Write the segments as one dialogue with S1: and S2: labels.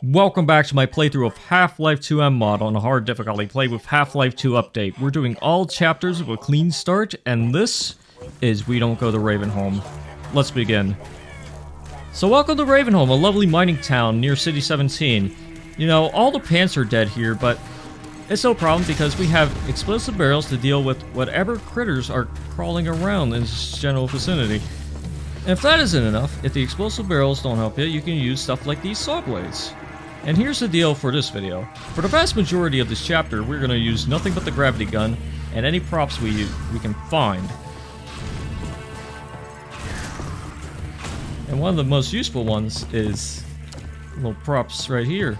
S1: Welcome back to my playthrough of Half-Life 2 MMod on hard difficulty. Play with Half-Life 2 update. We're doing all chapters with a clean start, and this is We Don't Go to Ravenholm. Let's begin. So welcome to Ravenholm, a lovely mining town near City 17. You know, all the pants are dead here, but it's no problem because we have explosive barrels to deal with whatever critters are crawling around in this general vicinity. And if that isn't enough, if the explosive barrels don't help you can use stuff like these saw blades. And here's the deal for this video. For the vast majority of this chapter, we're going to use nothing but the gravity gun and any props we can find. And one of the most useful ones is little props right here.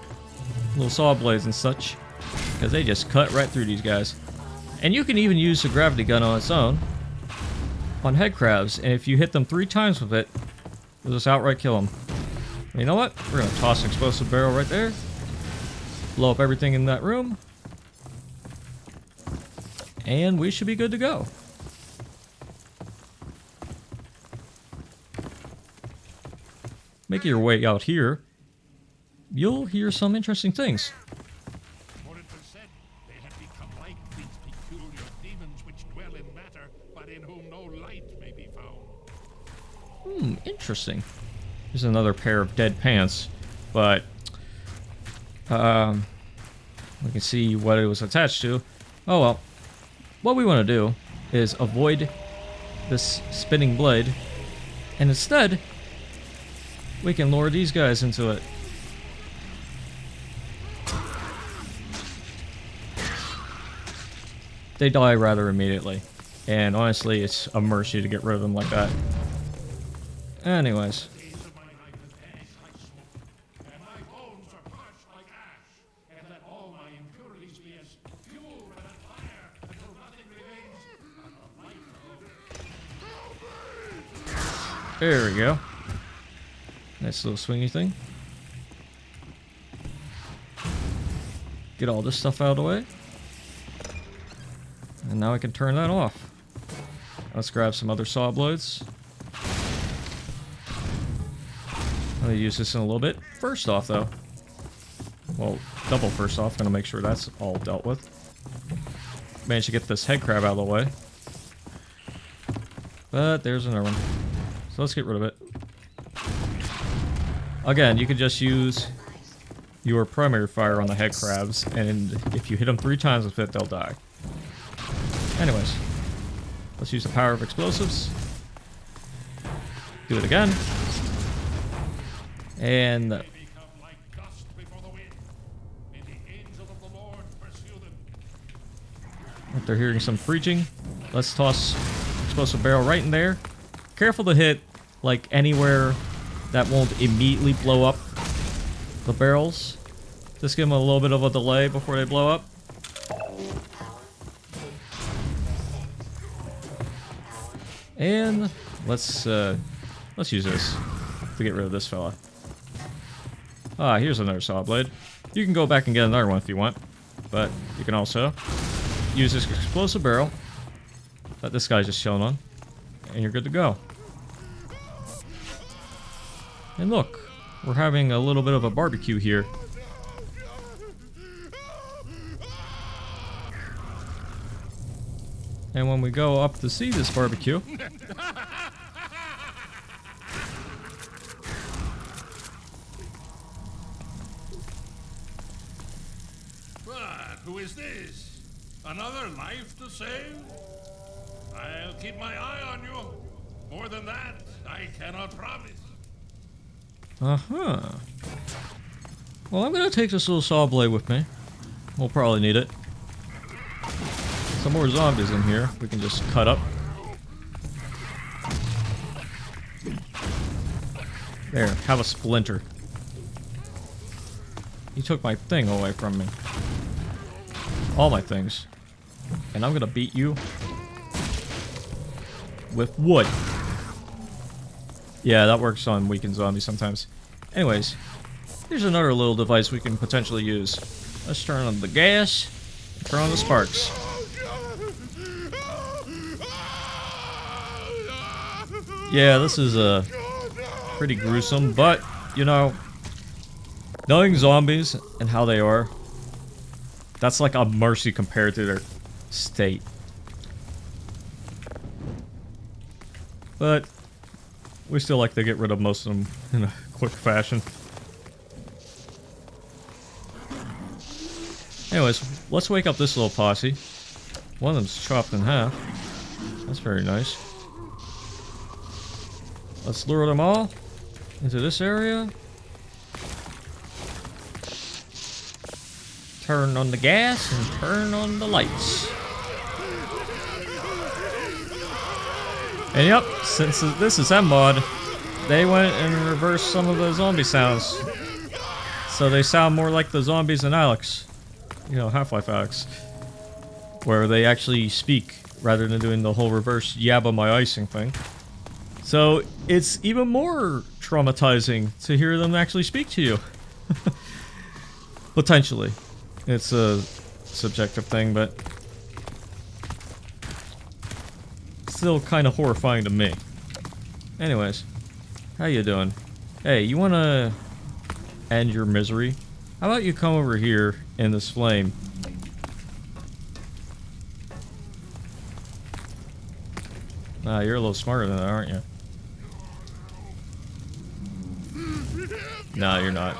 S1: Little saw blades and such. Because they just cut right through these guys. And you can even use the gravity gun on its own on head crabs. And if you hit them 3 times with it, you'll just outright kill them. You know what? We're going to toss an explosive barrel right there. Blow up everything in that room. And we should be good to go. Make your way out here. You'll hear some interesting things.
S2: For it was said they had become like these peculiar demons which dwell in matter, but in whom no light may be found.
S1: Interesting. Here's another pair of dead pants, but we can see what it was attached to. Oh well. What we want to do is avoid this spinning blade, and instead we can lure these guys into it. They die rather immediately, and honestly it's a mercy to get rid of them like that. Anyways. There we go. Nice little swingy thing. Get all this stuff out of the way. And now I can turn that off. Let's grab some other saw blades. I'm gonna use this in a little bit. First off though. Well, double first off. Gonna make sure that's all dealt with. Managed to get this head crab out of the way. But there's another one. So let's get rid of it. Again, you can just use your primary fire on the head crabs, and if you hit them 3 times with it, they'll die. Anyways, let's use the power of explosives. Do it again. And after hearing some preaching, let's toss explosive barrel right in there. Careful to hit like anywhere that won't immediately blow up the barrels. Just give them a little bit of a delay before they blow up. And let's use this to get rid of this fella. Ah, here's another saw blade. You can go back and get another one if you want, but you can also use this explosive barrel that this guy's just chilling on, and you're good to go. And look, we're having a little bit of a barbecue here. And when we go up to see this barbecue,
S2: But who is this? Another life to save? I'll keep my eye on you. More than that, I cannot promise.
S1: uh-huh. Well, I'm gonna take this little saw blade with me. We'll probably need it. Some more zombies in here we can just cut up. There, have a splinter. He took my thing away from me. All my things. And I'm gonna beat you with wood. Yeah, that works on weakened zombies sometimes. Anyways, here's another little device we can potentially use. Let's turn on the gas, turn on the sparks. Yeah, this is pretty gruesome, but, you know, Knowing zombies and how they are, that's like a mercy compared to their state. But we still like to get rid of most of them in a quick fashion. Anyways, let's wake up this little posse. One of them's chopped in half. That's very nice. Let's lure them all into this area. Turn on the gas and turn on the lights. And yep, since this is MMod, they went and reversed some of the zombie sounds. So they sound more like the zombies in Alex. You know, Half-Life Alex. Where they actually speak, rather than doing the whole reverse yabba my icing thing. So it's even more traumatizing to hear them actually speak to you. Potentially. It's a subjective thing, but still kind of horrifying to me. Anyways, how you doing? Hey, you want to end your misery? How about you come over here in this flame? Ah, you're a little smarter than that, aren't you? No, you're not.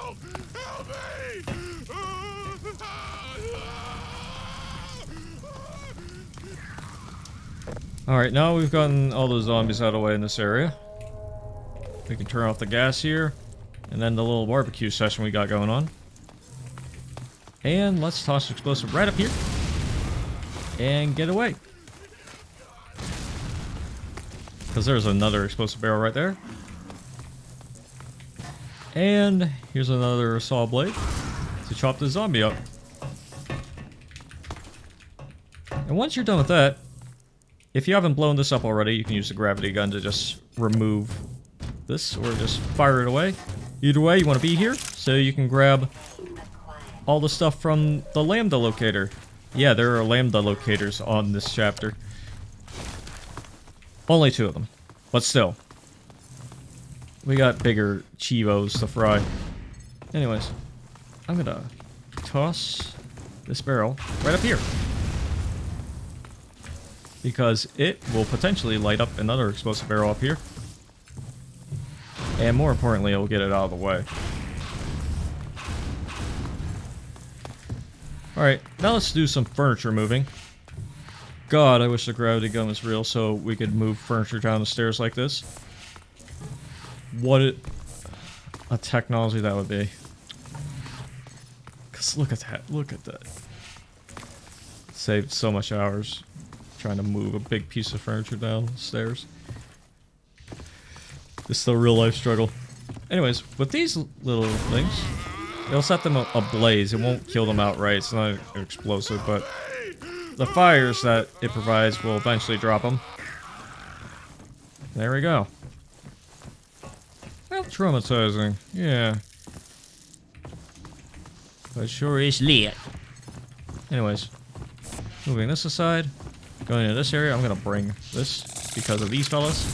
S1: Alright, now we've gotten all those zombies out of the way in this area. We can turn off the gas here. And then the little barbecue session we got going on. And let's toss explosive right up here. And get away. Because there's another explosive barrel right there. And here's another saw blade to chop the zombie up. And once you're done with that, if you haven't blown this up already, you can use the gravity gun to just remove this or just fire it away. Either way, you want to be here so you can grab all the stuff from the lambda locator. Yeah, there are lambda locators on this chapter. Only 2 of them, but still. We got bigger chivos to fry. Anyways, I'm gonna toss this barrel right up here. Because it will potentially light up another explosive barrel up here. And more importantly, it will get it out of the way. Alright, now let's do some furniture moving. God, I wish the gravity gun was real so we could move furniture down the stairs like this. What a technology that would be. Because look at that, look at that. Saved so much hours trying to move a big piece of furniture downstairs. It's still a real life struggle. Anyways, with these little things, it'll set them ablaze. It won't kill them outright. It's not explosive, but the fires that it provides will eventually drop them. There we go. Well, traumatizing. Yeah. But sure is lit. Anyways, moving this aside. Going into this area, I'm gonna bring this because of these fellas.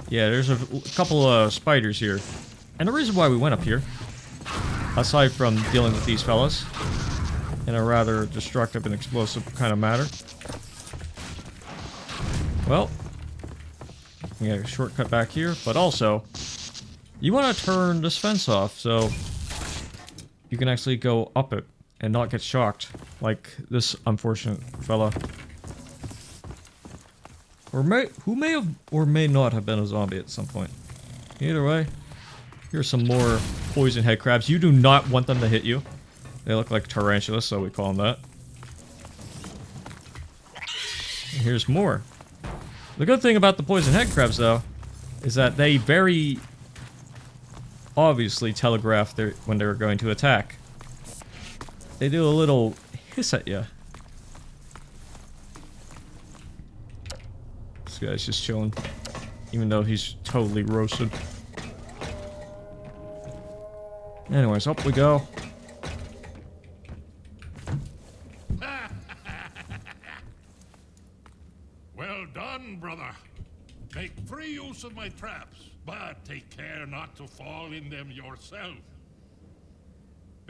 S1: Yeah, there's a couple of spiders here. And the reason why we went up here, aside from dealing with these fellas, in a rather destructive and explosive kind of matter. Well, we got a shortcut back here, but also, you want to turn this fence off so you can actually go up it and not get shocked, like this unfortunate fella. Or who may have or may not have been a zombie at some point. Either way, here's some more poison head crabs. You do not want them to hit you. They look like tarantulas, so we call them that. And here's more. The good thing about the poison head crabs, though, is that they very obviously telegraph when they're going to attack. They do a little hiss at you. This guy's just chilling, even though he's totally roasted. Anyways, up we go.
S2: Well done, brother. Make free use of my traps, but take care not to fall in them yourself.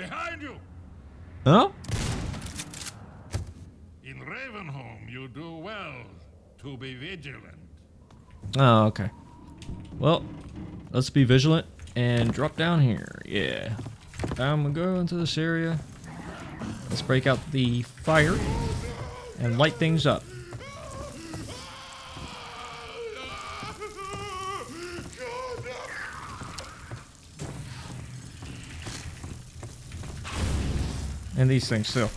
S2: Behind you!
S1: Huh?
S2: In Ravenholm, you do well to be vigilant.
S1: Oh, okay. Well, let's be vigilant and drop down here. Yeah. I'm gonna go into this area. Let's break out the fire and light things up. And these things too.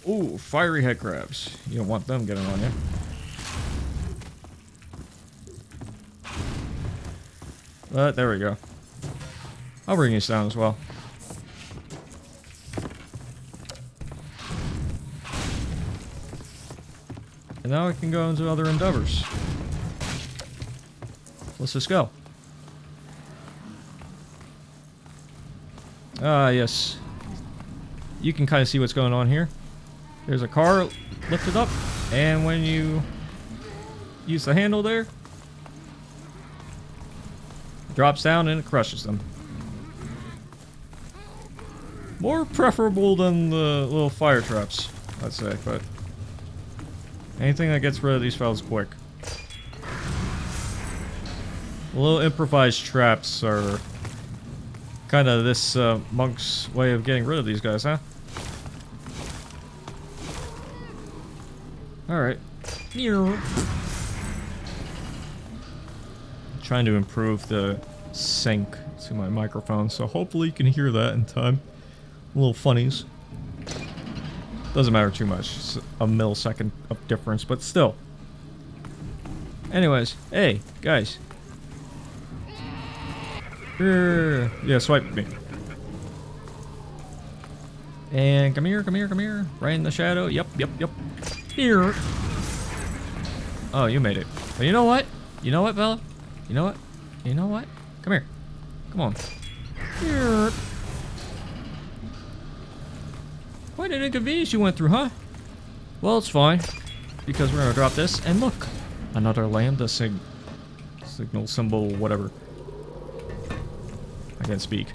S1: Ooh, fiery head crabs. You don't want them getting on you. But there we go. I'll bring these down as well. And now I can go into other endeavors. Let's just go. Ah, yes. You can kind of see what's going on here. There's a car lifted up, and when you use the handle there, it drops down and it crushes them. More preferable than the little fire traps, I'd say, but anything that gets rid of these fellas quick. The little improvised traps are kind of this monk's way of getting rid of these guys, huh? Alright. Trying to improve the sync to my microphone, so hopefully you can hear that in time. Little funnies. Doesn't matter too much. It's a millisecond of difference, but still. Anyways, hey, guys. Yeah, swipe at me. And come here, come here, come here. Right in the shadow. Yep, yep, yep. Here. Oh, you made it. But you know what? You know what, Bella? You know what? You know what? Come here. Come on. Here. What an inconvenience you went through, huh? Well, it's fine. Because we're gonna drop this. And look! Another lambda signal symbol, whatever. I can't speak.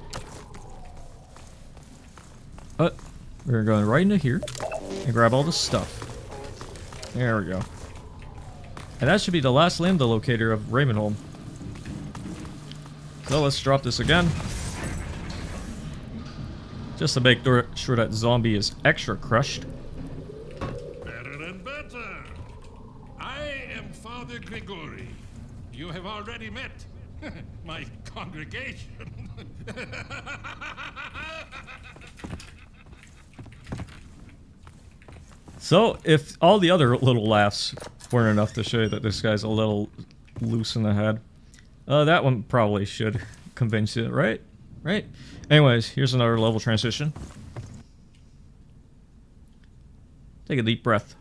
S1: But we're going right into here and grab all the stuff. There we go. And that should be the last lambda locator of Ravenholm. So let's drop this again. Just to make sure that zombie is extra crushed.
S2: Better and better. I am Father Grigori. You have already met my congregation.
S1: So, if all the other little laughs weren't enough to show you that this guy's a little loose in the head, that one probably should convince you, right? Right? Anyways, here's another level transition. Take a deep breath.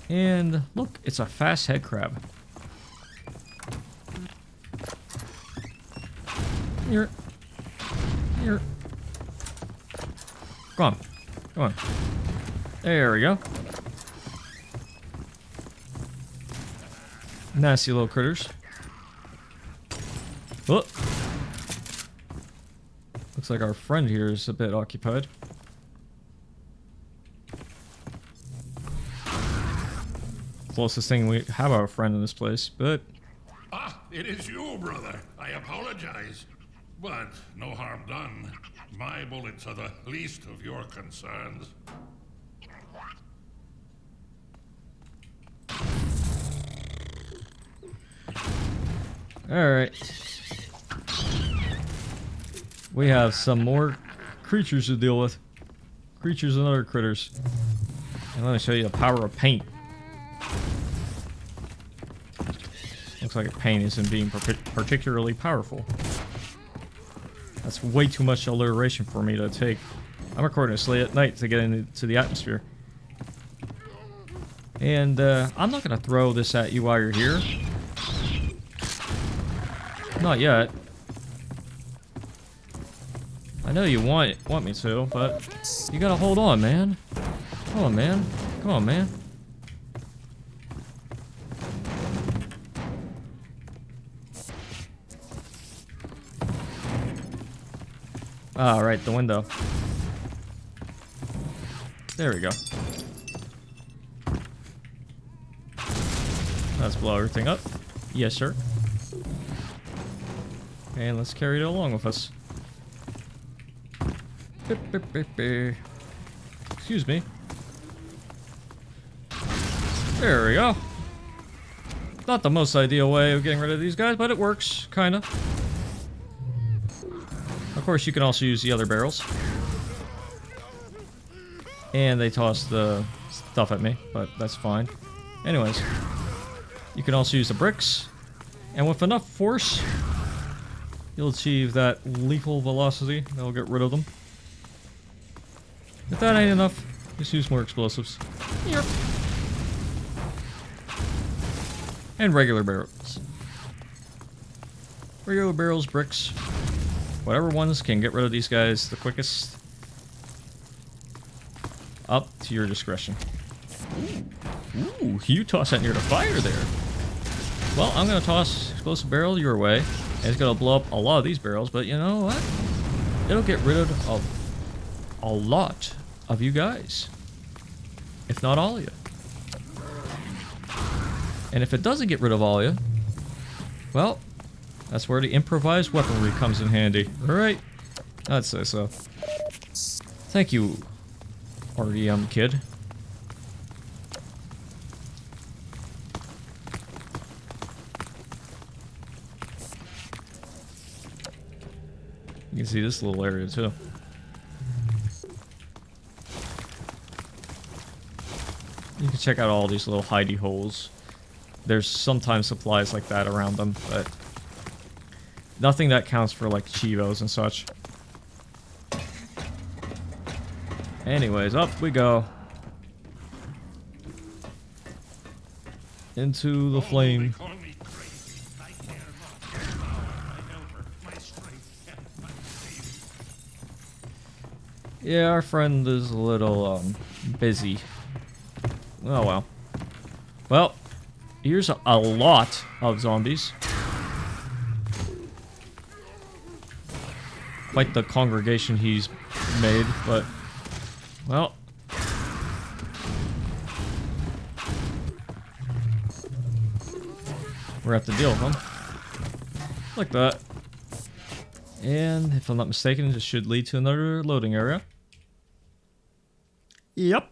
S1: And look, it's a fast head crab. Here. Here. Come on. Come on. There we go. Nasty little critters. Oh. Looks like our friend here is a bit occupied. Closest thing we have our friend in this place, but...
S2: Ah, it is you, brother. I apologize. But no harm done. My bullets are the least of your concerns.
S1: Alright. We have some more creatures to deal with. Creatures and other critters. And let me show you the power of paint. Looks like paint isn't being particularly powerful. That's way too much alliteration for me to take. I'm recording this late at night to get into the atmosphere. And I'm not going to throw this at you while you're here. Not yet. I know you want me to, but you gotta hold on, man. Come on, man. Come on, man. Ah, right, the window. There we go. Let's blow everything up. Yes, sir. And let's carry it along with us. Beep, beep, beep, beep. Excuse me. There we go. Not the most ideal way of getting rid of these guys, but it works, kinda. Of course, you can also use the other barrels. And they toss the stuff at me, but that's fine. Anyways, you can also use the bricks. And with enough force, you'll achieve that lethal velocity that'll get rid of them. If that ain't enough, just use more explosives. Yep. And regular barrels. Regular barrels, bricks. Whatever ones can get rid of these guys the quickest. Up to your discretion. Ooh, you toss that near the fire there. Well, I'm going to toss explosive barrel your way. And it's going to blow up a lot of these barrels, but you know what? It'll get rid of a lot of you guys. If not all of you. And if it doesn't get rid of all of you, well, that's where the improvised weaponry comes in handy. Alright? I'd say so. Thank you, RDM kid. You can see this little area too. You can check out all these little hidey holes. There's sometimes supplies like that around them, but nothing that counts for like chivos and such. Anyways, up we go. Into the flame. Yeah, our friend is a little busy. Oh well. Well, here's a lot of zombies. Quite the congregation he's made, but well. We're gonna have to deal with them. Like that. And if I'm not mistaken, this should lead to another loading area. Yep.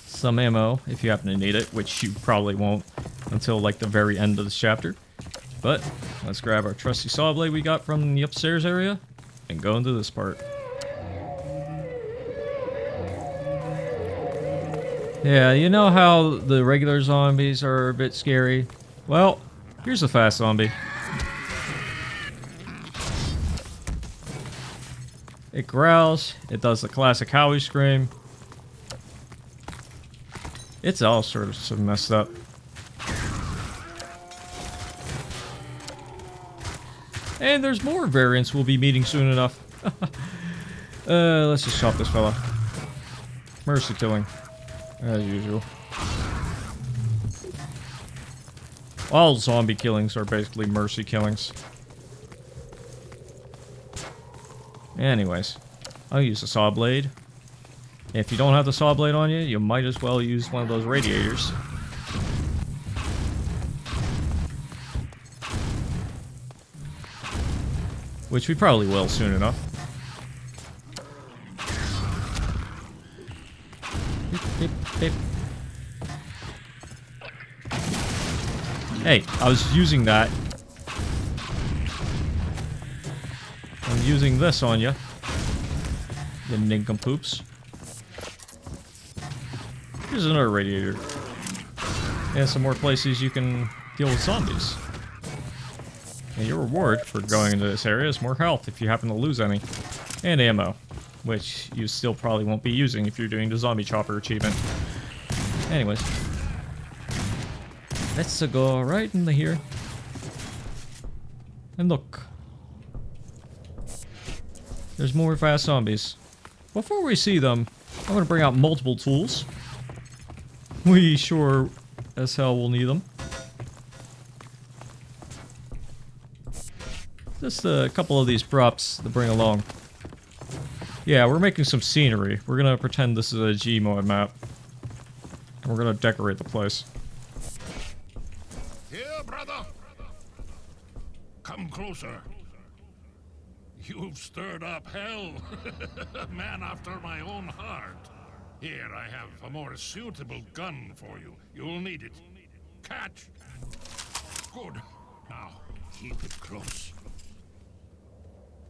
S1: Some ammo, if you happen to need it, which you probably won't until like the very end of this chapter. But let's grab our trusty saw blade we got from the upstairs area and go into this part. Yeah, you know how the regular zombies are a bit scary? Well, here's a fast zombie. It growls, it does the classic Howie scream. It's all sorts of messed up. And there's more variants we'll be meeting soon enough. Let's just chop this fella. Mercy killing. As usual. All zombie killings are basically mercy killings. Anyways, I'll use the saw blade. If you don't have the saw blade on you, you might as well use one of those radiators. Which we probably will soon enough. Beep, beep, beep. Hey, I was using that. I'm using this on you. You nincompoops. Here's another radiator. And some more places you can deal with zombies. And your reward for going into this area is more health if you happen to lose any. And ammo. Which you still probably won't be using if you're doing the zombie chopper achievement. Anyways. Let's go right in here. And look. There's more fast zombies. Before we see them, I'm going to bring out multiple tools. We sure as hell will need them. Just a couple of these props to bring along. Yeah, we're making some scenery. We're gonna pretend this is a Gmod map. And we're gonna decorate the place.
S2: Here, brother. Come closer. You've stirred up hell. A man after my own heart. Here, I have a more suitable gun for you. You'll need it. Catch. Good. Now, keep it close.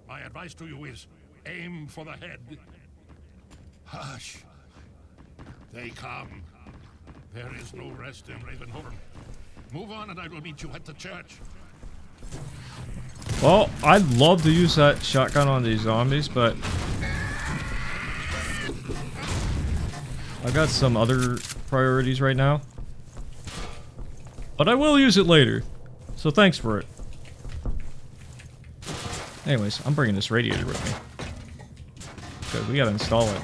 S2: My advice to you is, aim for the head. Hush. They come. There is no rest in Ravenholm. Move on and I will meet you at the church.
S1: Well, I'd love to use that shotgun on these zombies, but I got some other priorities right now. But I will use it later, so thanks for it. Anyways, I'm bringing this radiator with me. Because we gotta install it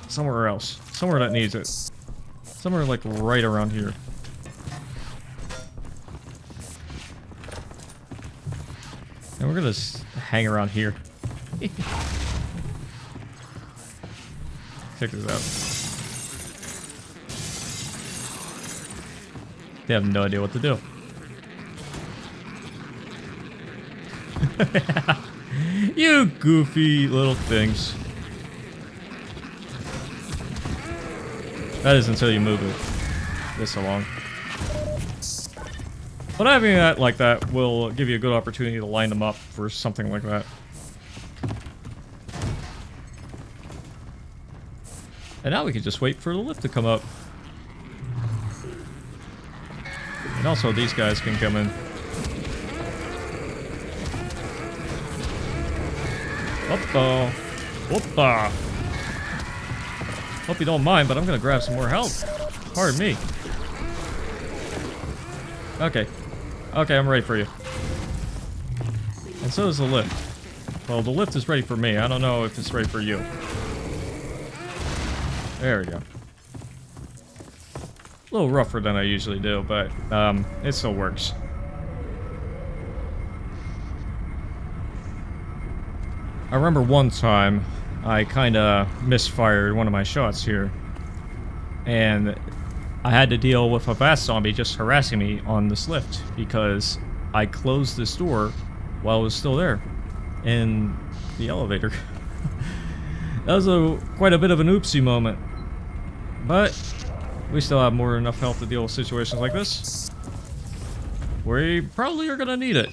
S1: somewhere else. Somewhere that needs it. Somewhere like right around here. And we're gonna hang around here. Check this out. They have no idea what to do. You goofy little things. That is until you move it this along. But having that like that will give you a good opportunity to line them up for something like that. And now we can just wait for the lift to come up. And also these guys can come in. Whoopa. Whoopa. Hope you don't mind, but I'm gonna grab some more health. Pardon me. Okay. Okay, I'm ready for you. And so is the lift. Well, the lift is ready for me. I don't know if it's ready for you. There we go. A little rougher than I usually do, but it still works. I remember one time I kinda misfired one of my shots here. And I had to deal with a fast zombie just harassing me on this lift because I closed this door while it was still there in the elevator. That was quite a bit of an oopsie moment. But we still have more than enough health to deal with situations like this. We probably are gonna need it,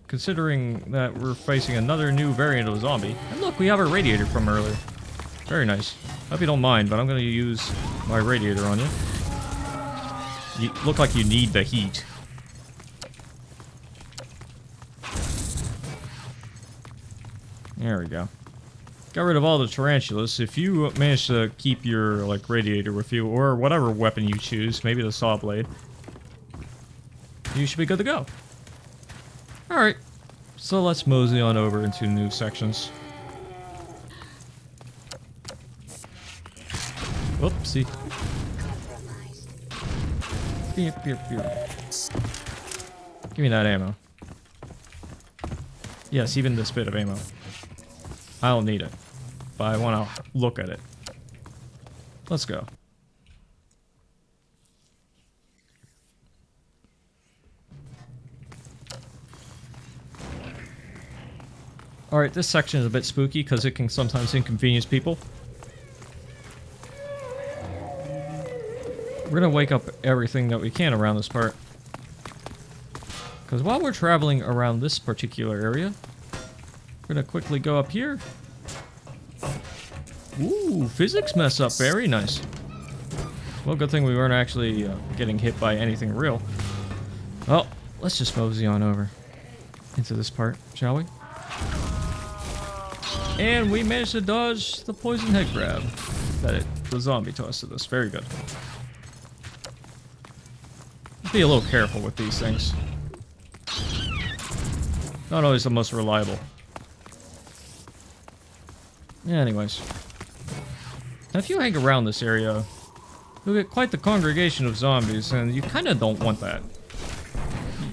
S1: considering that we're facing another new variant of zombie. And look, we have our radiator from earlier. Very nice. Hope you don't mind, but I'm gonna use my radiator on you. You look like you need the heat. There we go. Got rid of all the tarantulas. If you manage to keep your like radiator with you, or whatever weapon you choose, maybe the saw blade, you should be good to go. Alright, so let's mosey on over into new sections. Whoopsie. Beep, beep, beep. Give me that ammo. Yes, even this bit of ammo. I don't need it, but I want to look at it. Let's go. Alright, this section is a bit spooky because it can sometimes inconvenience people. We're gonna wake up everything that we can around this part. Because while we're traveling around this particular area, we're gonna quickly go up here. Ooh, physics mess up. Very nice. Well, good thing we weren't actually getting hit by anything real. Well, let's just mosey on over into this part, shall we? And we managed to dodge the poison head grab that the zombie tossed at us. Very good. Be a little careful with these things. Not always the most reliable. Anyways. Now if you hang around this area, you'll get quite the congregation of zombies, and you kind of don't want that.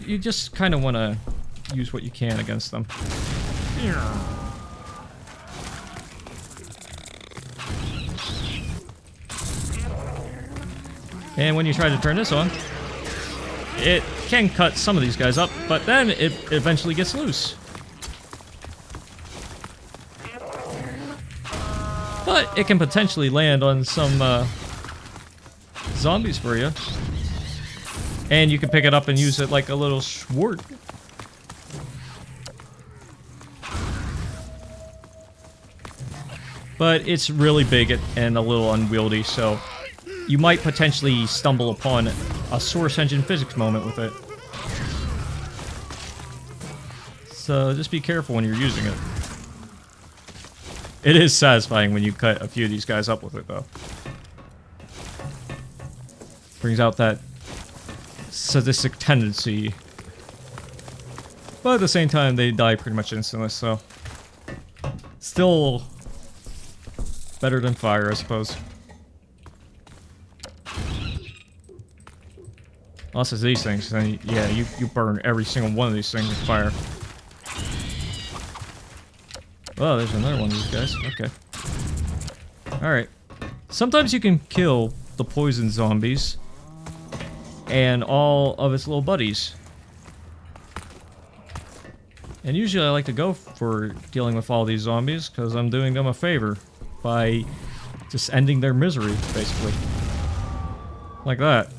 S1: You just kind of want to use what you can against them. And when you try to turn this on, it can cut some of these guys up, but then it eventually gets loose. But it can potentially land on some zombies for you. And you can pick it up and use it like a little sword. But it's really big and a little unwieldy, so you might potentially stumble upon a source engine physics moment with it. So just be careful when you're using it. It is satisfying when you cut a few of these guys up with it, though. Brings out that sadistic tendency. But at the same time, they die pretty much instantly, so... Still... better than fire, I suppose. Unless it's these things, then yeah, you burn every single one of these things with fire. Oh, there's another one of these guys. Okay. Alright. Sometimes you can kill the poison zombies and all of its little buddies. And usually I like to go for dealing with all these zombies because I'm doing them a favor by just ending their misery, basically. Like that.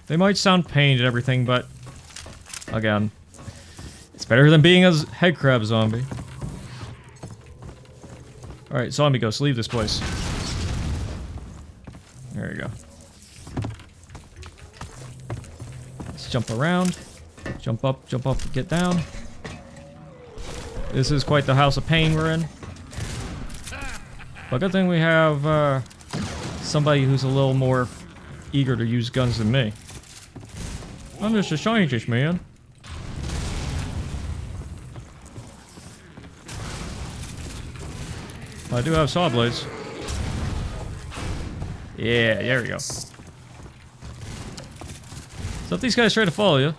S1: They might sound pained and everything, but again, it's better than being a head crab zombie. Alright, zombie ghost, leave this place. There you go. Let's jump around. Jump up, get down. This is quite the house of pain we're in. But good thing we have somebody who's a little more eager to use guns than me. I'm just a scientist, man. I do have saw blades. Yeah, there we go. So if these guys try to follow you,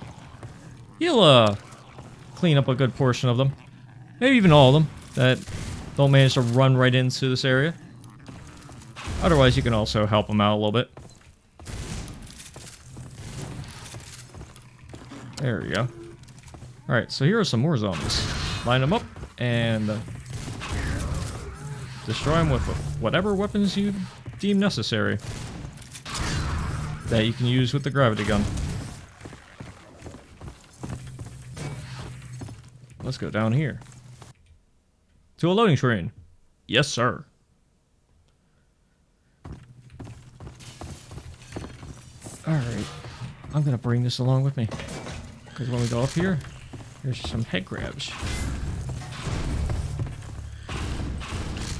S1: you'll clean up a good portion of them. Maybe even all of them that don't manage to run right into this area. Otherwise, you can also help them out a little bit. There we go. Alright, so here are some more zombies. Line them up and destroy them with whatever weapons you deem necessary that you can use with the gravity gun. Let's go down here. To a loading train. Yes, sir. Alright. I'm gonna bring this along with me. Because when we go up here, there's some head crabs.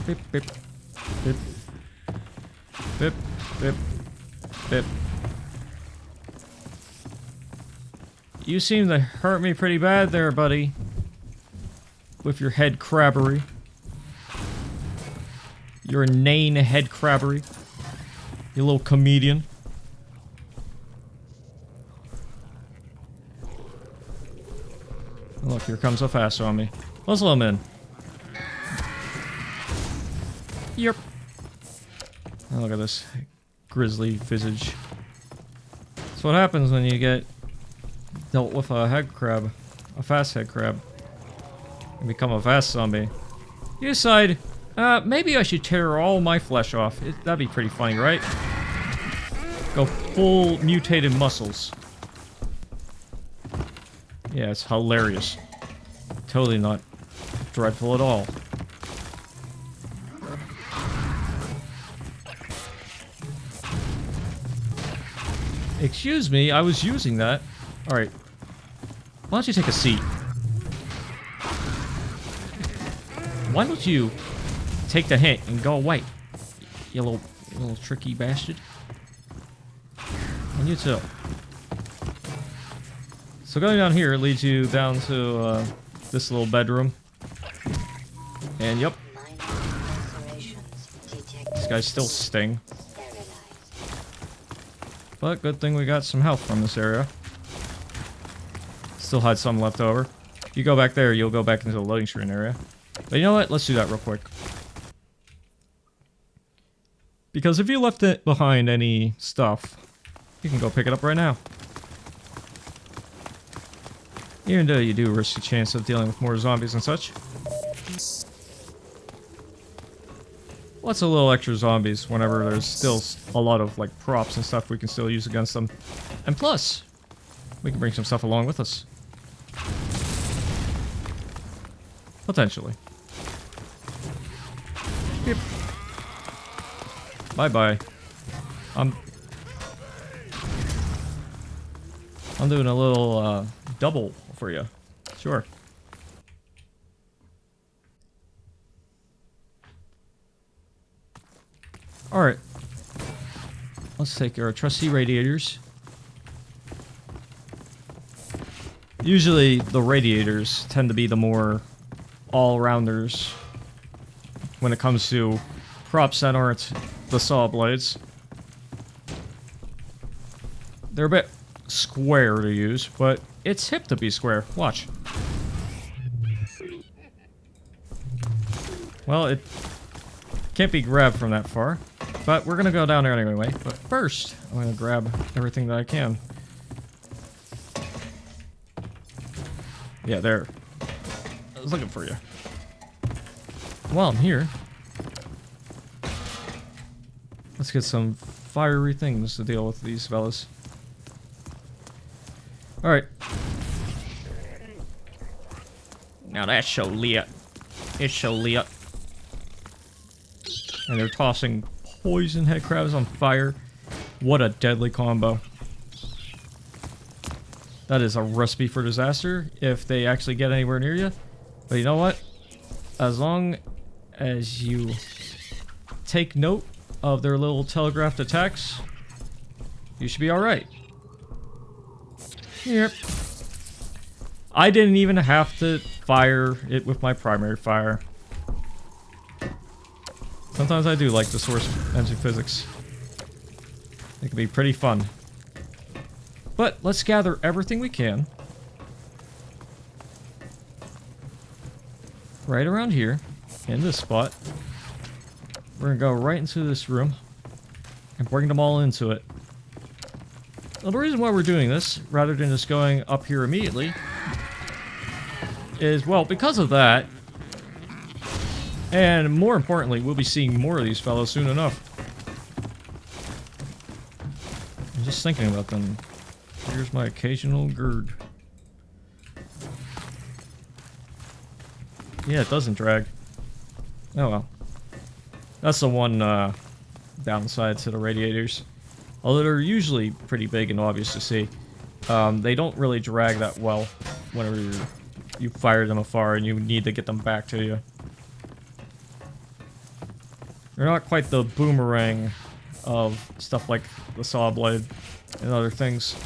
S1: Bip, bip, bip, bip, bip, bip. You seem to hurt me pretty bad there, buddy. With your head crabbery. Your inane head crabbery. You little comedian. Look, here comes a fast zombie. Let's let him in. Yep. Oh, look at this grisly visage. That's what happens when you get dealt with a head crab. A fast head crab. And become a fast zombie. You decide, maybe I should tear all my flesh off. That'd be pretty funny, right? Go full mutated muscles. Yeah, it's hilarious. Totally not dreadful at all. Excuse me, I was using that. Alright. Why don't you take a seat? Why don't you take the hint and go away? You little tricky bastard. And you too. So going down here leads you down to this little bedroom. And yep. These guys still sting. But good thing we got some health from this area. Still had some left over. you go back there, you'll go back into the loading screen area. But you know what? Let's do that real quick. Because if you left it behind any stuff, you can go pick it up right now. Even though you do risk a chance of dealing with more zombies and such. What's a little extra zombies whenever there's still a lot of like props and stuff we can still use against them. And plus, we can bring some stuff along with us. Potentially. Yep. Bye-bye. I'm doing a little double for you. Sure. Alright. Let's take our trusty radiators. Usually the radiators tend to be the more all-rounders when it comes to props that aren't the saw blades. They're a bit square to use, but it's hip to be square. Watch. Well, it can't be grabbed from that far, but we're gonna go down there anyway. But first, I'm gonna grab everything that I can. Yeah, there. I was looking for you. While I'm here, let's get some fiery things to deal with these fellas. Alright. Now that's so lit. It's so lit. And they're tossing poison head crabs on fire. What a deadly combo. That is a recipe for disaster if they actually get anywhere near you. But you know what? As long as you take note of their little telegraphed attacks, you should be alright. Yep. I didn't even have to fire it with my primary fire. Sometimes I do like the source engine physics. It can be pretty fun. But let's gather everything we can. Right around here, in this spot. We're gonna go right into this room and bring them all into it. Well, the reason why we're doing this, rather than just going up here immediately, is, well, because of that, and more importantly, we'll be seeing more of these fellows soon enough. I'm just thinking about them. Here's my occasional GERD. Yeah, it doesn't drag. Oh well. That's the one downside to the radiators. Although they're usually pretty big and obvious to see. They don't really drag that well whenever you fire them afar and you need to get them back to you. They're not quite the boomerang of stuff like the saw blade and other things.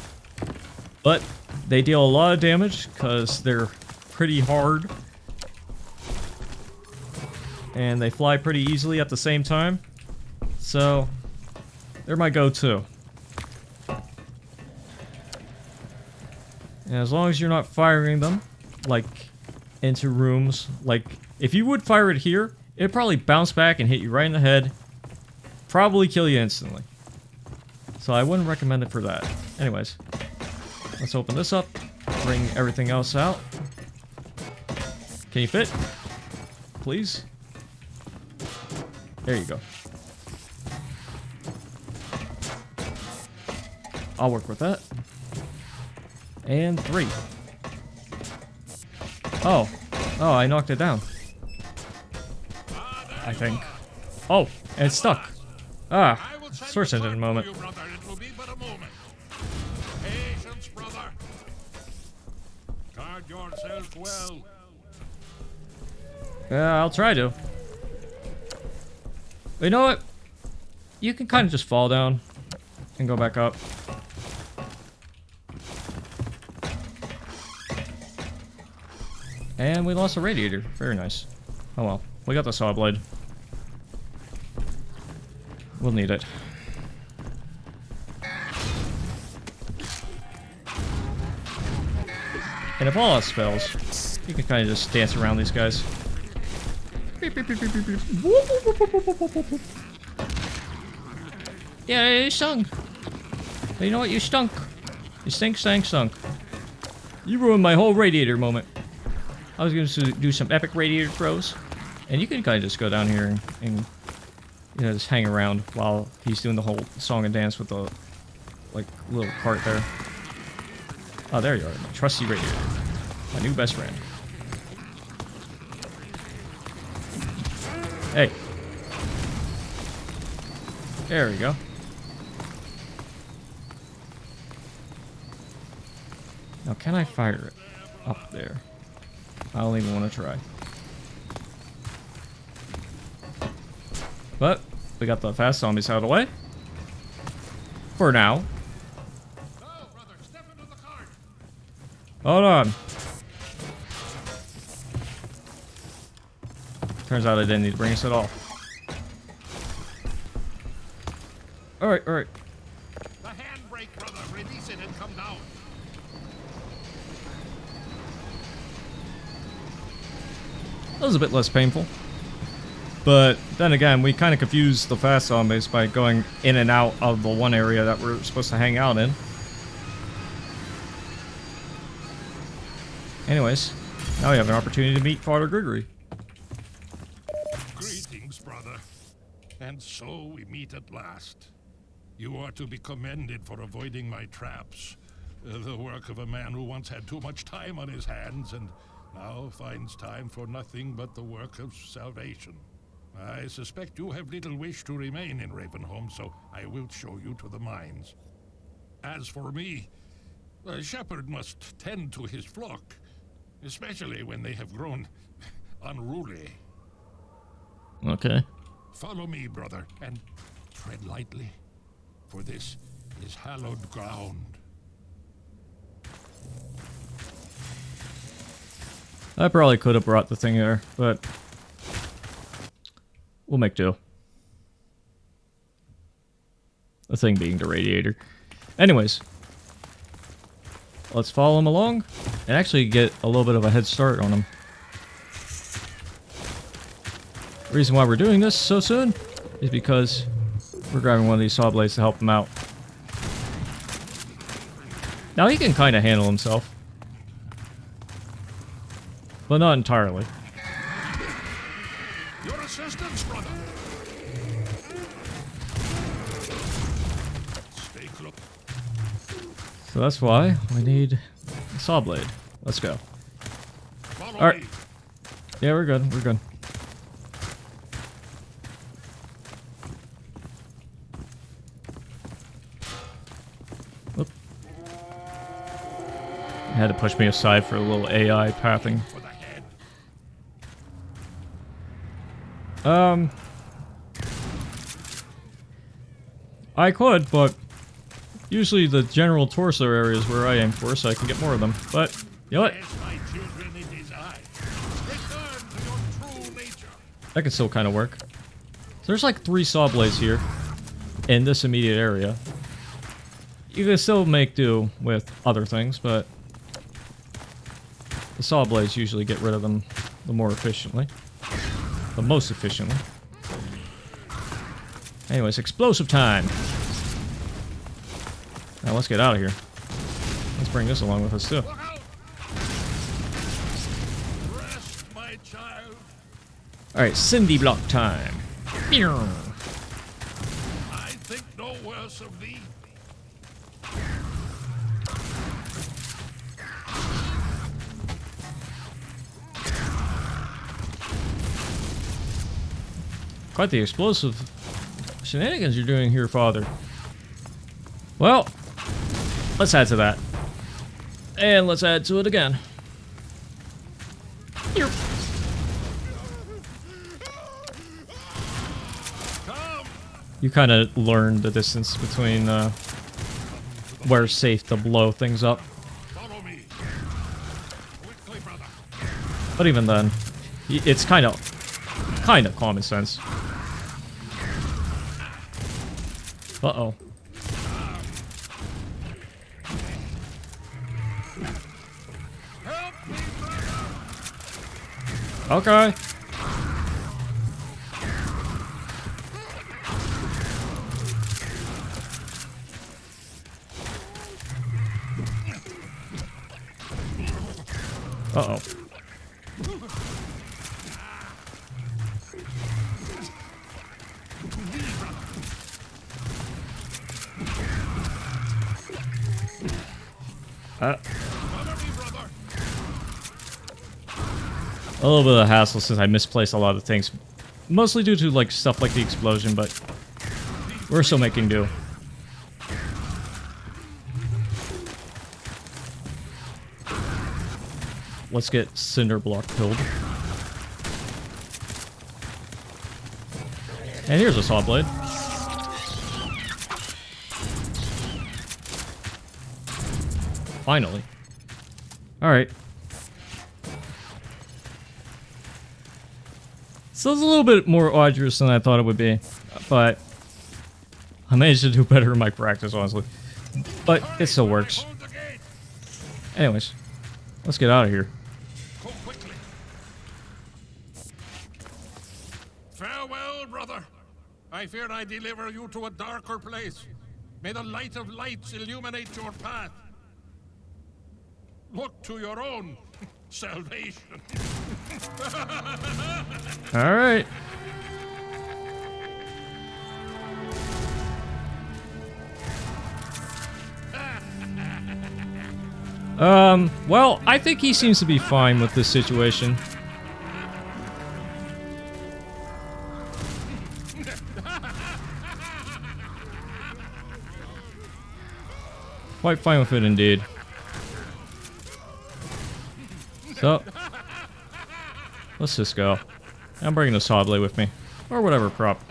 S1: But they deal a lot of damage because they're pretty hard. And they fly pretty easily at the same time. So, they're my go-to. And as long as you're not firing them, like, into rooms, like, if you would fire it here, it'd probably bounce back and hit you right in the head. Probably kill you instantly. So I wouldn't recommend it for that. Anyways, let's open this up, bring everything else out. Can you fit? Please? There you go. I'll work with that. And 3. Oh. Oh, I knocked it down. I think. Oh, and it's stuck. Ah, source engine moment.
S2: Patience, brother. Guard yourself well.
S1: Yeah, I'll try to. But you know what? You can kind of just fall down and go back up. And we lost a radiator. Very nice. Oh well. We got the saw blade. We'll need it. And if all else fails, You can kind of just dance around these guys. Yeah, you stunk. But you know what? You stunk. You stink, stank, stunk. You ruined my whole radiator moment. I was going to do some epic radiator throws. And you can kind of just go down here and you know, just hang around while he's doing the whole song and dance with the, like, little cart there. Oh, there you are, my trusty radiator. My new best friend. Hey. There we go. Now, can I fire it up there? I don't even want to try. But we got the fast zombies out of the way. For now.
S2: No, brother, step into the cart.
S1: Hold on. Turns out I didn't need to bring us at all. Alright, alright.
S2: The handbrake, brother. Release it and come down.
S1: That was a bit less painful. But then again, we kind of confused the fast zombies by going in and out of the one area that we're supposed to hang out in. Anyways, now we have an opportunity to meet Father Gregory.
S2: Greetings, brother. And so we meet at last. You are to be commended for avoiding my traps. The work of a man who once had too much time on his hands and now finds time for nothing but the work of salvation. I suspect you have little wish to remain in Ravenholm, so I will show you to the mines. As for me, a shepherd must tend to his flock, especially when they have grown unruly.
S1: Okay.
S2: Follow me, brother, and tread lightly, for this is hallowed ground.
S1: I probably could have brought the thing here, but we'll make do. The thing being the radiator. Anyways, let's follow him along and actually get a little bit of a head start on him. The reason why we're doing this so soon is because we're grabbing one of these saw blades to help him out. Now he can kind of handle himself, but not entirely.
S2: Your assistance, brother. Stay close.
S1: So that's why we need a saw blade. Let's go.
S2: Follow
S1: Alright.
S2: me.
S1: Yeah, we're good. We're good. Whoop. You had to push me aside for a little AI pathing.
S2: For the head.
S1: I could, but usually the general torso area is where I aim for, so I can get more of them. But, you know what?
S2: Yes, my children, it is I. Return to your true nature.
S1: That can still kind of work. So there's like 3 saw blades here in this immediate area. You can still make do with other things, but the saw blades usually get rid of them the more efficiently. The most efficiently. Anyways, explosive time. Now let's get out of here. Let's bring this along with us too.
S2: Look out! Rest, my child.
S1: Alright, Cindy block time.
S2: I think no worse of thee.
S1: Quite the explosive shenanigans you're doing here, Father. Well, let's add to that. And let's add to it again.
S2: Come.
S1: You kind of learned the distance between where it's safe to blow things up.
S2: Follow me. Quickly, brother.
S1: But even then, it's kind of common sense. Uh-oh.
S2: Help me, brother.
S1: Okay. Uh-oh. A little bit of hassle since I misplaced a lot of things. Mostly due to like stuff like the explosion, but we're still making do. Let's get Cinderblock killed. And here's a saw blade. Finally. Alright. So it's a little bit more arduous than I thought it would be. But I managed to do better in my practice, honestly. But it still works. Anyways, let's get out of here.
S2: Go quickly. Farewell, brother. I fear I deliver you to a darker place. May the light of lights illuminate your path. Look to your own salvation.
S1: Alright. Well, I think he seems to be fine with this situation. Quite fine with it indeed. So, let's just go. I'm bringing the saw blade with me. Or whatever prop.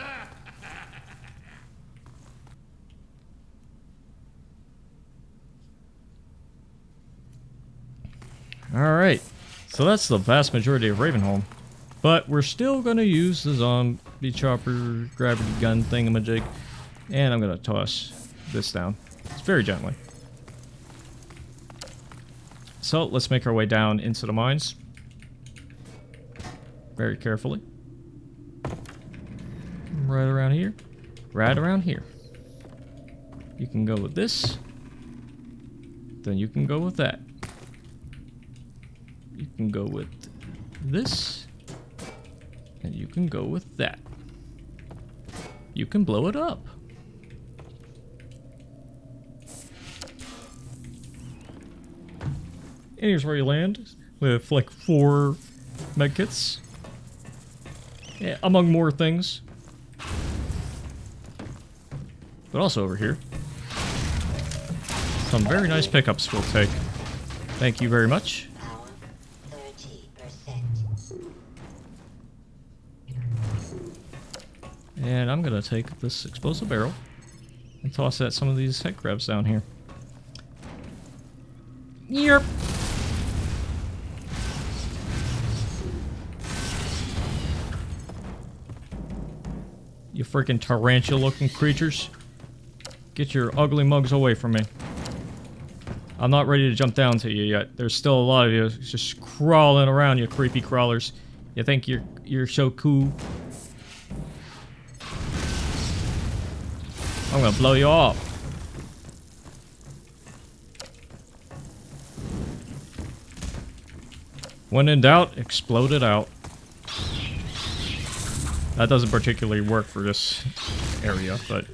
S1: Alright. So that's the vast majority of Ravenholm. But we're still going to use the zombie chopper gravity gun thingamajig. And I'm going to toss this down. It's very gently. So let's make our way down into the mines. Very carefully. Right around here. Right around here. You can go with this. Then you can go with that. You can go with this. And you can go with that. You can blow it up. And here's where you land, with like 4 medkits. Yeah, among more things. But also over here. Some very nice pickups we'll take. Thank you very much. And I'm gonna take this explosive barrel and toss at some of these head crabs down here. Yep. You freaking tarantula-looking creatures. Get your ugly mugs away from me. I'm not ready to jump down to you yet. There's still a lot of you just crawling around, you creepy crawlers. You think you're so cool? I'm gonna blow you up. When in doubt, explode it out. That doesn't particularly work for this area, but...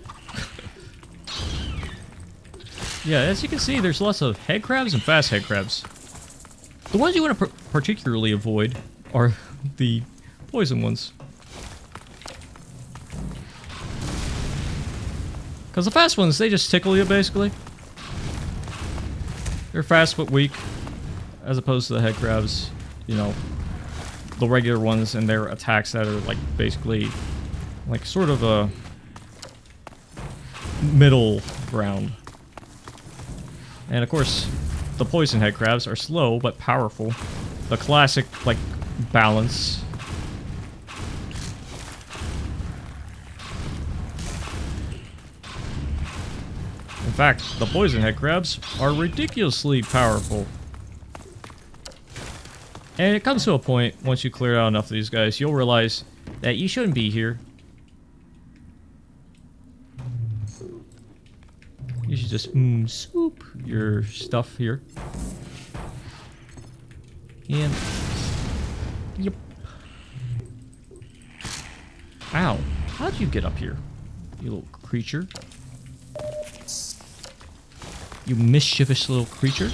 S1: yeah, as you can see, there's lots of head crabs and fast head crabs. The ones you want to particularly avoid are the poison ones. Because the fast ones, they just tickle you, basically. They're fast but weak, as opposed to the head crabs, you know, the regular ones and their attacks that are, like, basically, like, sort of a middle ground. And, of course, the poison head crabs are slow but powerful. The classic, like, balance. In fact, the poison head crabs are ridiculously powerful. And it comes to a point, once you clear out enough of these guys, you'll realize that you shouldn't be here. You should just swoop your stuff here. And yep. Ow. How'd you get up here? You little creature. You mischievous little creature.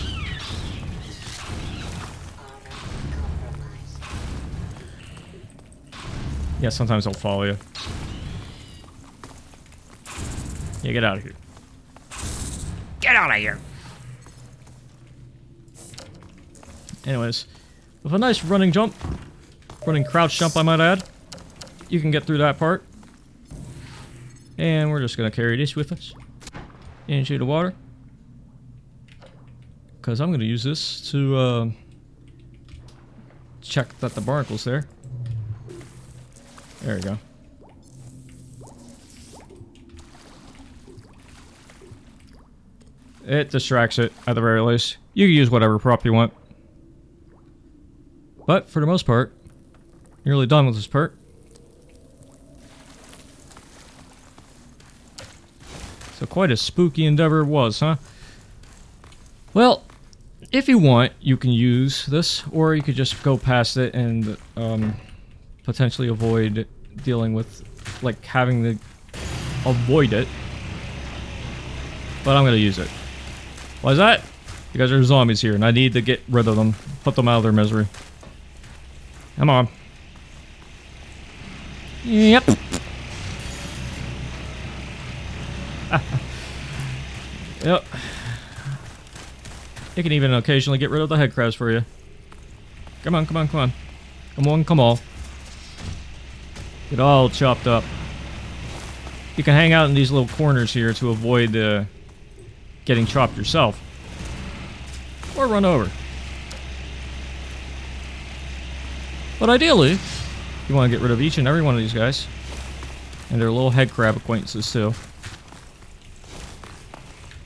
S1: Yeah, sometimes they'll follow you. Yeah, get out of here. Get out of here! Anyways, with a nice running jump, running crouch jump I might add, you can get through that part. And we're just gonna carry this with us into the water. Because I'm gonna use this to check that the barnacle's there. There we go. It distracts it, at the very least. You can use whatever prop you want. But, for the most part, you're nearly done with this part. So quite a spooky endeavor it was, huh? Well, if you want, you can use this, or you could just go past it and potentially avoid dealing with, like, having to avoid it. But I'm gonna use it. Why is that? Because there's zombies here, and I need to get rid of them. Put them out of their misery. Come on. Yep. Yep. You can even occasionally get rid of the head crabs for you. Come on, come on, come on. Come on, come on. Get all chopped up. You can hang out in these little corners here to avoid getting chopped yourself. Or run over. But ideally, you want to get rid of each and every one of these guys. And their little head crab acquaintances too.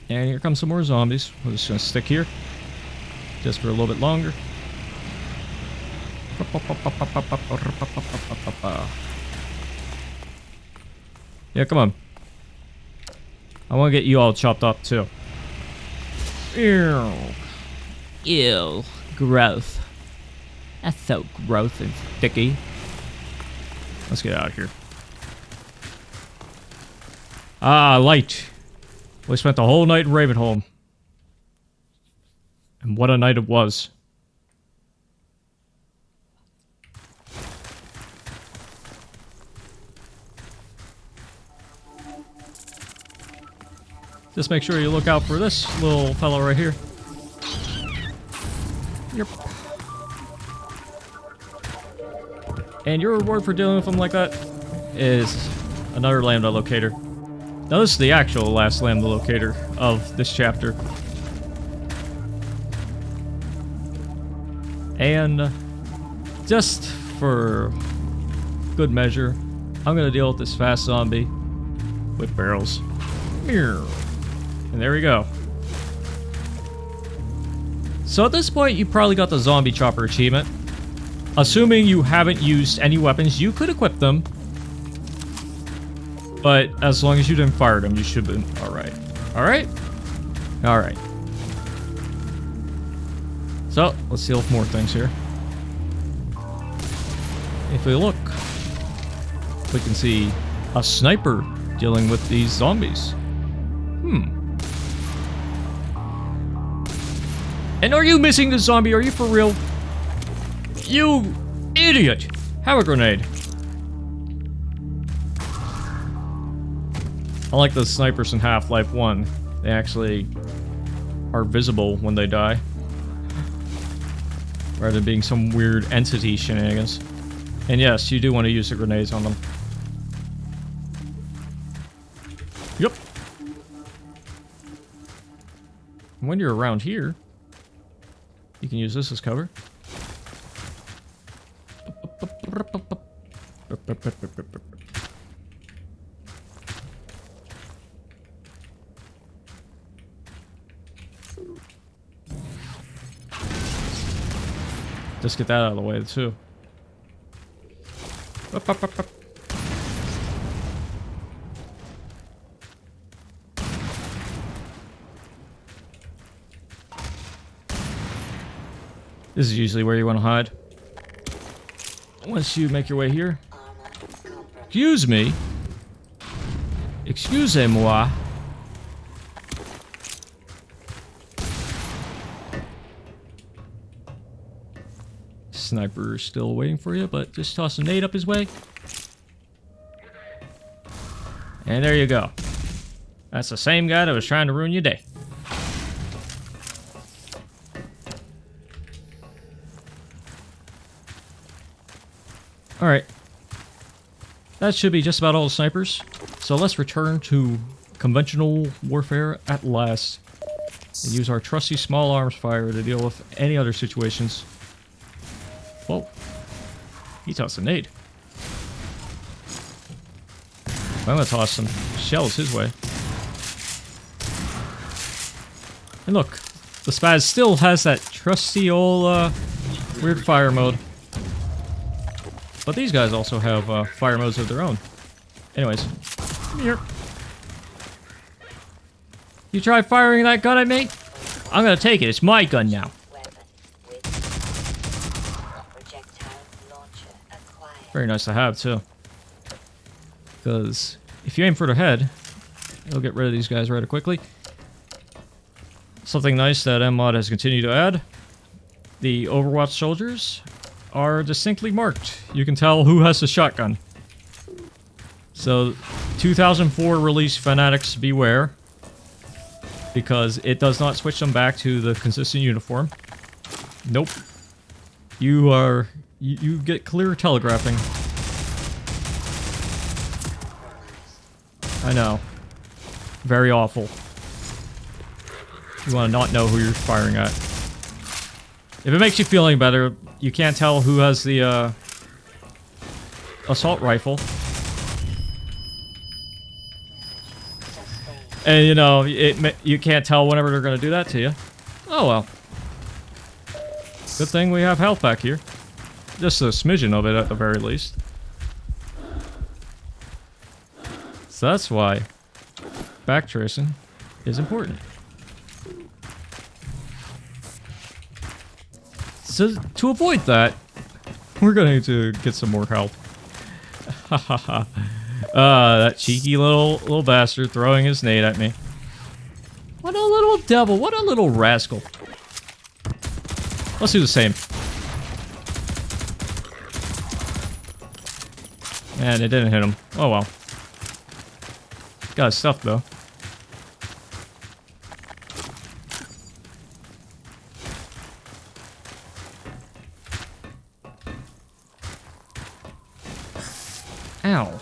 S1: And here comes some more zombies. We're just going to stick here. Just for a little bit longer. Yeah, come on. I want to get you all chopped up too. Ew. Ew. Gross. That's so gross and sticky. Let's get out of here. Ah, light. We spent the whole night in Ravenholm. And what a night it was. Just make sure you look out for this little fellow right here. Yep. And your reward for dealing with them like that is another lambda locator. Now this is the actual last lambda locator of this chapter. And just for good measure, I'm gonna deal with this fast zombie with barrels. And there we go. So at this point, you probably got the zombie chopper achievement. Assuming you haven't used any weapons, you could equip them. But as long as you didn't fire them, you should have been alright. Alright? Alright. So, let's deal with more things here. If we look, we can see a sniper dealing with these zombies. And are you missing the zombie? Are you for real? You idiot! Have a grenade. Unlike the snipers in Half-Life 1, they actually are visible when they die. Rather than being some weird entity shenanigans. And yes, you do want to use the grenades on them. Yep. When you're around here, you can use this as cover. Just get that out of the way, too. Up, up, up, up. This is usually where you want to hide. Once you make your way here. Excuse me. Excusez-moi. Sniper still waiting for you, but just toss a nade up his way. And there you go. That's the same guy that was trying to ruin your day. Alright. That should be just about all the snipers. So let's return to conventional warfare at last. And use our trusty small arms fire to deal with any other situations. Whoa. He tossed a nade. I'm gonna toss some shells his way. And look, the Spaz still has that trusty old weird fire mode. But these guys also have fire modes of their own. Anyways, come here. You try firing that gun at me? I'm gonna take it. It's my gun now. Very nice to have, too. Because if you aim for the head, it'll get rid of these guys rather quickly. Something nice that MMod has continued to add. The Overwatch soldiers are distinctly marked. You can tell who has the shotgun. So, 2004 release fanatics beware. Because it does not switch them back to the consistent uniform. Nope. You get clear telegraphing. I know. Very awful. You want to not know who you're firing at. If it makes you feel any better, you can't tell who has the assault rifle. And you know, you can't tell whenever they're going to do that to you. Oh well. Good thing we have health back here. Just a smidgen of it at the very least. So that's why backtracing is important. So to avoid that, we're going to need to get some more health. Hahaha. That cheeky little bastard throwing his nade at me. What a little devil. What a little rascal. Let's do the same. And it didn't hit him. Oh well. Got his stuff though. Ow.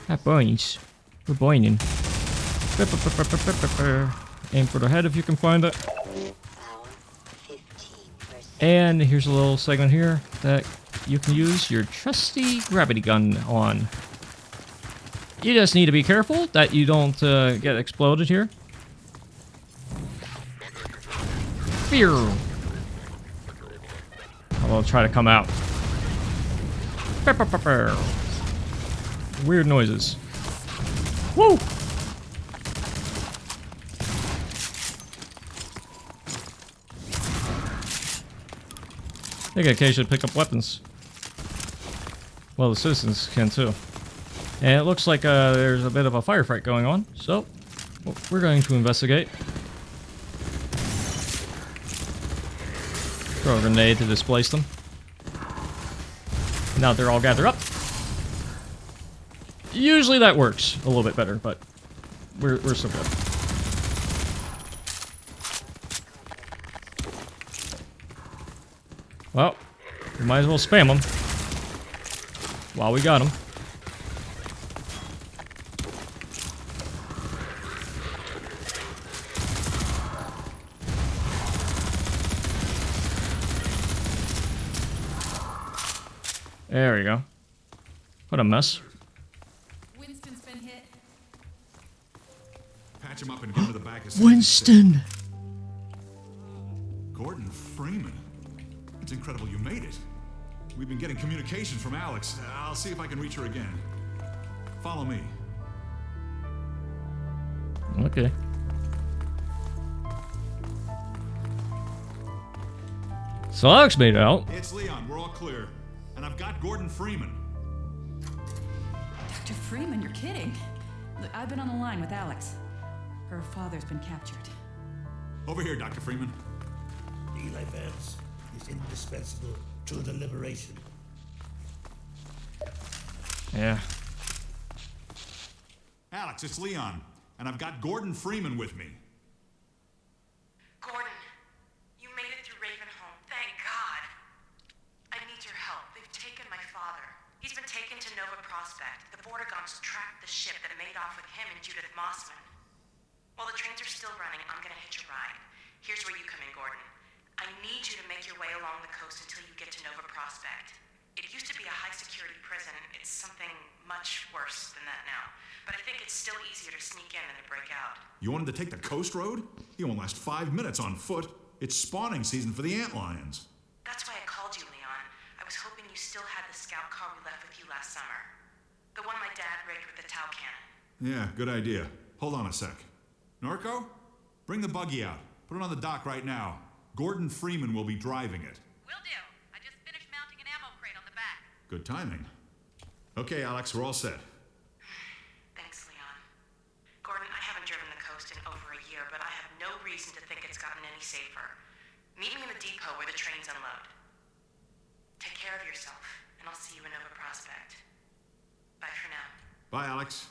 S1: That burns. We're burning. Aim for the head if you can find it. And here's a little segment here that you can use your trusty gravity gun on. You just need to be careful that you don't get exploded here. Fear. I'll try to come out. Weird noises. Woo! They can occasionally pick up weapons. Well, the citizens can too. And it looks like there's a bit of a firefight going on, so we're going to investigate. Throw a grenade to displace them. Now they're all gathered up. Usually that works a little bit better, but we're still good. Well, we might as well spam them while we got them. There we go. What a mess.
S3: Winston's been hit.
S4: Patch him up and get him to the back of
S1: Winston!
S4: Gordon Freeman. It's incredible you made it. We've been getting communications from Alex. I'll see if I can reach her again. Follow me.
S1: Okay. So Alex made it out.
S4: It's Leon. We're all clear. And I've got Gordon Freeman.
S3: Dr. Freeman, you're kidding. Look, I've been on the line with Alex. Her father's been captured.
S4: Over here, Dr. Freeman.
S5: Eli Vance is indispensable to the liberation.
S1: Yeah.
S4: Alex, it's Leon. And I've got Gordon Freeman with me.
S6: Gordon, you made it through Ravenholm. Thank God. I need your help. They've taken my father. He's been taken to Nova Prospect. The border guns tracked the ship that made off with him and Judith Mossman. While the trains are still running, I'm gonna hitch a ride. Here's where you come in, Gordon. I need you to make your way along the coast until you get to Nova Prospect. It used to be a high-security prison. It's something much worse than that now. But I think it's still easier to sneak in than to break out.
S4: You wanted to take the coast road? You won't last 5 minutes on foot. It's spawning season for the antlions.
S6: That's why I called you, Leon. I was hoping you still had the scout car we left with you last summer. The one my dad rigged with the Tau cannon.
S4: Yeah, good idea. Hold on a sec. Norco, bring the buggy out. Put it on the dock right now. Gordon Freeman will be driving it.
S6: Will do. I just finished mounting an ammo crate on the back.
S4: Good timing. Okay, Alex, we're all set.
S6: Thanks, Leon. Gordon, I haven't driven the coast in over a year, but I have no reason to think it's gotten any safer. Meet me in the depot where the trains unload. Take care of yourself, and I'll see you in Nova Prospect. Bye for now.
S4: Bye, Alex.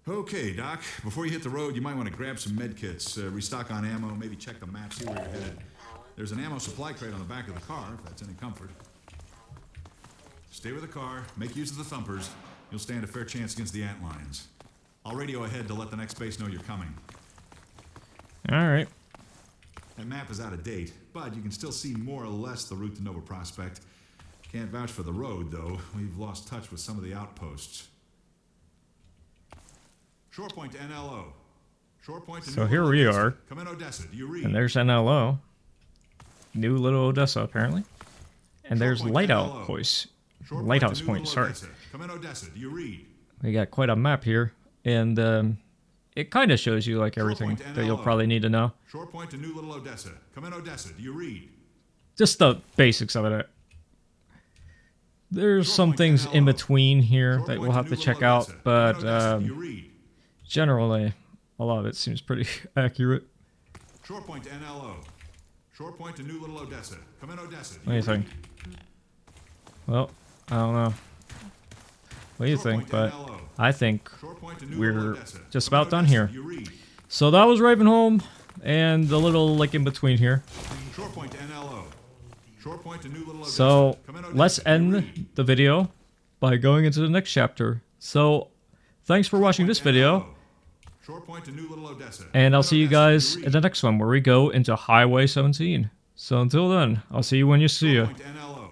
S4: Okay, Doc. Before you hit the road, you might want to grab some med kits, restock on ammo, maybe check the map, see where you're headed. There's an ammo supply crate on the back of the car, if that's any comfort. Stay with the car, make use of the thumpers. You'll stand a fair chance against the antlions. I'll radio ahead to let the next base know you're coming.
S1: Alright.
S4: That map is out of date, but you can still see more or less the route to Nova Prospect. Can't vouch for the road, though. We've lost touch with some of the outposts. Shore point to NLO. Shore point to
S1: So
S4: New
S1: here
S4: Little
S1: we
S4: Odessa.
S1: are.
S4: Come in, Odessa. Do you read?
S1: And there's NLO. New Little Odessa, apparently. And there's
S4: Shore point to
S1: Lighthouse
S4: NLO.
S1: Point.
S4: Shore
S1: Lighthouse
S4: to New
S1: Point,
S4: Little
S1: sorry.
S4: Odessa. Come in, Odessa. Do you read?
S1: We got quite a map here. And it kind of shows you like everything
S4: point to
S1: that you'll
S4: NLO.
S1: probably need to know.
S4: Shore point to New Little Odessa. Come in, Odessa. Do you read?
S1: Just the basics of it. There's
S4: Shore
S1: some
S4: point to
S1: things in
S4: NLO.
S1: between here
S4: Shore
S1: that
S4: point
S1: we'll
S4: to
S1: have
S4: New
S1: to check
S4: Little
S1: out,
S4: Odessa. Come in,
S1: but
S4: Odessa. Do you read?
S1: generally, a lot of it seems pretty accurate.
S4: Shore point to NLO. Shore point to New Little Odessa. Come in, Odessa.
S1: What do you think? Well, I don't know. What do you
S4: Shore
S1: think?
S4: point to
S1: But
S4: NLO.
S1: I think
S4: Shore point to New Little
S1: we're
S4: Odessa.
S1: just
S4: Come in,
S1: about done
S4: Odessa.
S1: here.
S4: Do you read?
S1: So that was Ravenholm, and the little like in between here.
S4: Shore point to NLO. Shore point to New Little Odessa.
S1: So
S4: Come in, Odessa.
S1: let's
S4: Do you
S1: end
S4: read?
S1: the video by going into the next chapter. So thanks for watching this video,
S4: Shore point to New Little Odessa.
S1: and I'll
S4: Come in,
S1: see you
S4: Odessa. Do
S1: guys
S4: read?
S1: in the next one where we go into Highway 17. So until then, I'll see you when you see
S4: Shore
S1: you.
S4: point to NLO.